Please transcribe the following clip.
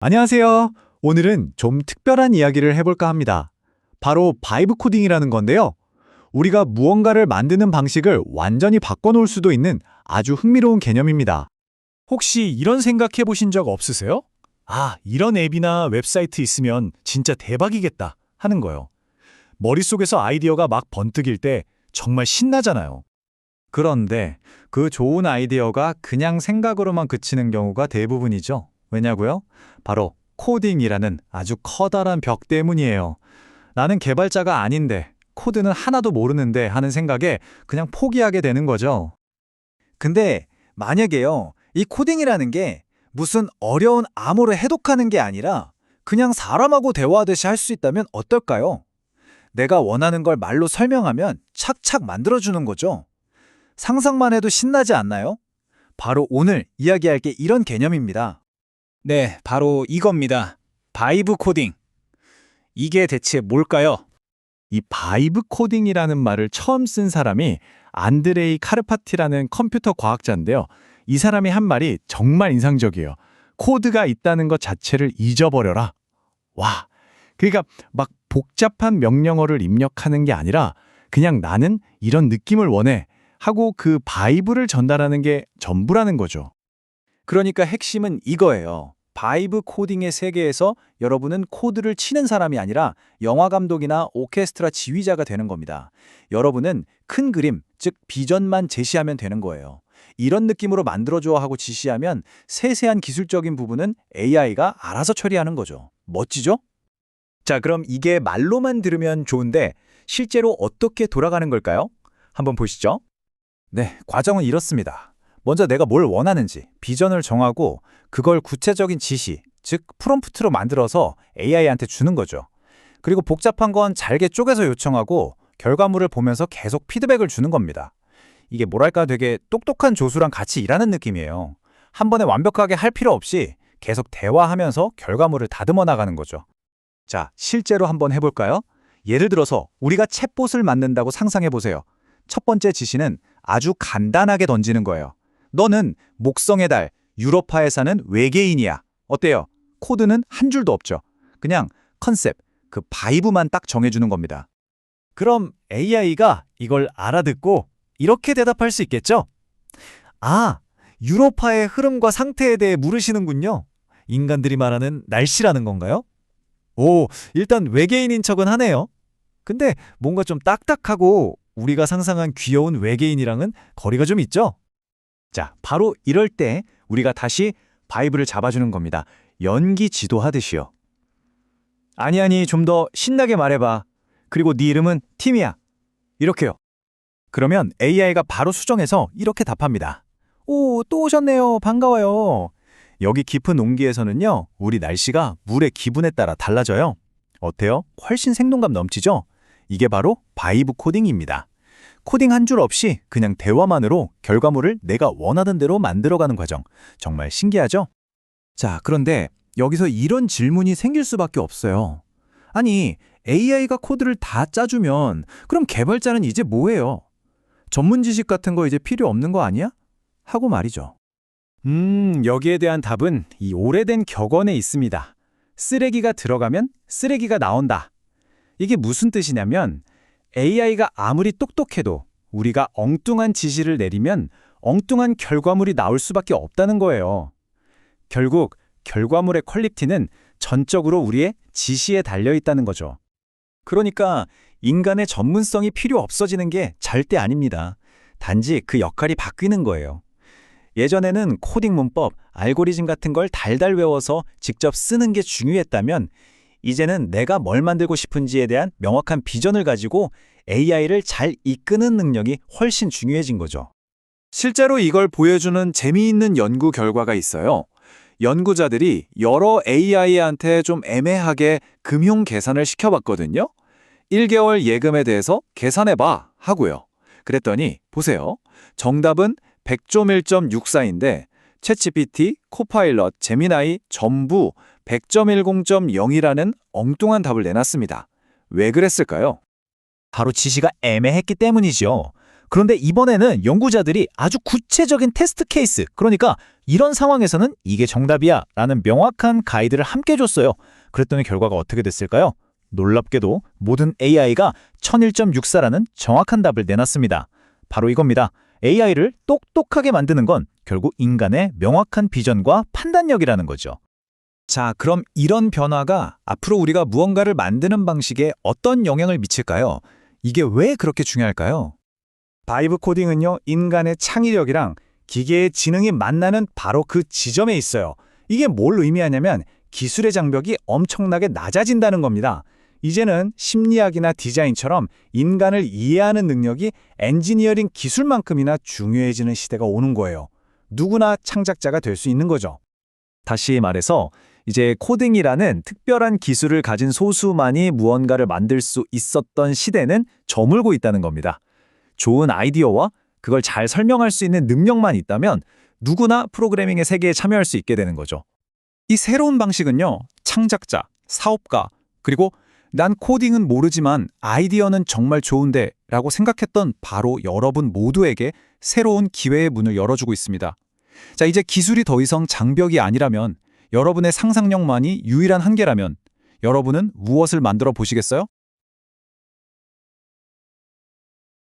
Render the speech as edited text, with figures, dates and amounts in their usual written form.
안녕하세요. 오늘은 좀 특별한 이야기를 해볼까 합니다. 바로 바이브 코딩이라는 건데요. 우리가 무언가를 만드는 방식을 완전히 바꿔놓을 수도 있는 아주 흥미로운 개념입니다. 혹시 이런 생각해 보신 적 없으세요? 아, 이런 앱이나 웹사이트 있으면 진짜 대박이겠다 하는 거요. 머릿속에서 아이디어가 막 번뜩일 때 정말 신나잖아요. 그런데 그 좋은 아이디어가 그냥 생각으로만 그치는 경우가 대부분이죠. 왜냐고요? 바로 코딩이라는 아주 커다란 벽 때문이에요. 나는 개발자가 아닌데, 코드는 하나도 모르는데 하는 생각에 그냥 포기하게 되는 거죠. 근데 만약에요, 이 코딩이라는 게 무슨 어려운 암호를 해독하는 게 아니라 그냥 사람하고 대화하듯이 할 수 있다면 어떨까요? 내가 원하는 걸 말로 설명하면 착착 만들어주는 거죠. 상상만 해도 신나지 않나요? 바로 오늘 이야기할 게 이런 개념입니다. 네, 바로 이겁니다. 바이브 코딩. 이게 대체 뭘까요? 이 바이브 코딩이라는 말을 처음 쓴 사람이 안드레이 카르파티라는 컴퓨터 과학자인데요. 이 사람이 한 말이 정말 인상적이에요. 코드가 있다는 것 자체를 잊어버려라. 와, 그러니까 막 복잡한 명령어를 입력하는 게 아니라 그냥 나는 이런 느낌을 원해 하고 그 바이브를 전달하는 게 전부라는 거죠. 그러니까 핵심은 이거예요. 바이브 코딩의 세계에서 여러분은 코드를 치는 사람이 아니라 영화 감독이나 오케스트라 지휘자가 되는 겁니다. 여러분은 큰 그림, 즉 비전만 제시하면 되는 거예요. 이런 느낌으로 만들어줘 하고 지시하면 세세한 기술적인 부분은 AI가 알아서 처리하는 거죠. 멋지죠? 자, 그럼 이게 말로만 들으면 좋은데 실제로 어떻게 돌아가는 걸까요? 한번 보시죠. 네, 과정은 이렇습니다. 먼저 내가 뭘 원하는지 비전을 정하고 그걸 구체적인 지시, 즉 프롬프트로 만들어서 AI한테 주는 거죠. 그리고 복잡한 건 잘게 쪼개서 요청하고 결과물을 보면서 계속 피드백을 주는 겁니다. 이게 뭐랄까 되게 똑똑한 조수랑 같이 일하는 느낌이에요. 한 번에 완벽하게 할 필요 없이 계속 대화하면서 결과물을 다듬어 나가는 거죠. 자, 실제로 한번 해볼까요? 예를 들어서 우리가 챗봇을 만든다고 상상해 보세요. 첫 번째 지시는 아주 간단하게 던지는 거예요. 너는 목성의 달, 유로파에 사는 외계인이야. 어때요? 코드는 한 줄도 없죠. 그냥 컨셉, 그 바이브만 딱 정해주는 겁니다. 그럼 AI가 이걸 알아듣고 이렇게 대답할 수 있겠죠? 아, 유로파의 흐름과 상태에 대해 물으시는군요. 인간들이 말하는 날씨라는 건가요? 오, 일단 외계인인 척은 하네요. 근데 뭔가 좀 딱딱하고 우리가 상상한 귀여운 외계인이랑은 거리가 좀 있죠? 자, 바로 이럴 때 우리가 다시 바이브를 잡아주는 겁니다. 연기 지도하듯이요. 아니, 좀 더 신나게 말해봐. 그리고 네 이름은 팀이야. 이렇게요. 그러면 AI가 바로 수정해서 이렇게 답합니다. 오, 또 오셨네요. 반가워요. 여기 깊은 온기에서는요, 우리 날씨가 물의 기분에 따라 달라져요. 어때요? 훨씬 생동감 넘치죠? 이게 바로 바이브 코딩입니다. 코딩 한 줄 없이 그냥 대화만으로 결과물을 내가 원하던 대로 만들어가는 과정. 정말 신기하죠? 자, 그런데 여기서 이런 질문이 생길 수밖에 없어요. 아니, AI가 코드를 다 짜주면 그럼 개발자는 이제 뭐해요? 전문 지식 같은 거 이제 필요 없는 거 아니야? 하고 말이죠. 여기에 대한 답은 이 오래된 격언에 있습니다. 쓰레기가 들어가면 쓰레기가 나온다. 이게 무슨 뜻이냐면 AI가 아무리 똑똑해도 우리가 엉뚱한 지시를 내리면 엉뚱한 결과물이 나올 수밖에 없다는 거예요. 결국 결과물의 퀄리티는 전적으로 우리의 지시에 달려 있다는 거죠. 그러니까 인간의 전문성이 필요 없어지는 게 절대 아닙니다. 단지 그 역할이 바뀌는 거예요. 예전에는 코딩 문법, 알고리즘 같은 걸 달달 외워서 직접 쓰는 게 중요했다면 이제는 내가 뭘 만들고 싶은지에 대한 명확한 비전을 가지고 AI를 잘 이끄는 능력이 훨씬 중요해진 거죠. 실제로 이걸 보여주는 재미있는 연구 결과가 있어요. 연구자들이 여러 AI한테 좀 애매하게 금융 계산을 시켜봤거든요. 1개월 예금에 대해서 계산해봐 하고요. 그랬더니 보세요. 정답은 100.1.64인데 챗GPT, 코파일럿, 제미나이 전부 100.10.0이라는 엉뚱한 답을 내놨습니다. 왜 그랬을까요? 바로 지시가 애매했기 때문이죠. 그런데 이번에는 연구자들이 아주 구체적인 테스트 케이스, 그러니까 이런 상황에서는 이게 정답이야 라는 명확한 가이드를 함께 줬어요. 그랬더니 결과가 어떻게 됐을까요? 놀랍게도 모든 AI가 1001.64라는 정확한 답을 내놨습니다. 바로 이겁니다. AI를 똑똑하게 만드는 건 결국 인간의 명확한 비전과 판단력이라는 거죠. 자, 그럼 이런 변화가 앞으로 우리가 무언가를 만드는 방식에 어떤 영향을 미칠까요? 이게 왜 그렇게 중요할까요? 바이브 코딩은요, 인간의 창의력이랑 기계의 지능이 만나는 바로 그 지점에 있어요. 이게 뭘 의미하냐면 기술의 장벽이 엄청나게 낮아진다는 겁니다. 이제는 심리학이나 디자인처럼 인간을 이해하는 능력이 엔지니어링 기술만큼이나 중요해지는 시대가 오는 거예요. 누구나 창작자가 될 수 있는 거죠. 다시 말해서 이제 코딩이라는 특별한 기술을 가진 소수만이 무언가를 만들 수 있었던 시대는 저물고 있다는 겁니다. 좋은 아이디어와 그걸 잘 설명할 수 있는 능력만 있다면 누구나 프로그래밍의 세계에 참여할 수 있게 되는 거죠. 이 새로운 방식은요, 창작자, 사업가, 그리고 난 코딩은 모르지만 아이디어는 정말 좋은데 라고 생각했던 바로 여러분 모두에게 새로운 기회의 문을 열어주고 있습니다. 자, 이제 기술이 더 이상 장벽이 아니라면, 여러분의 상상력만이 유일한 한계라면 여러분은 무엇을 만들어 보시겠어요?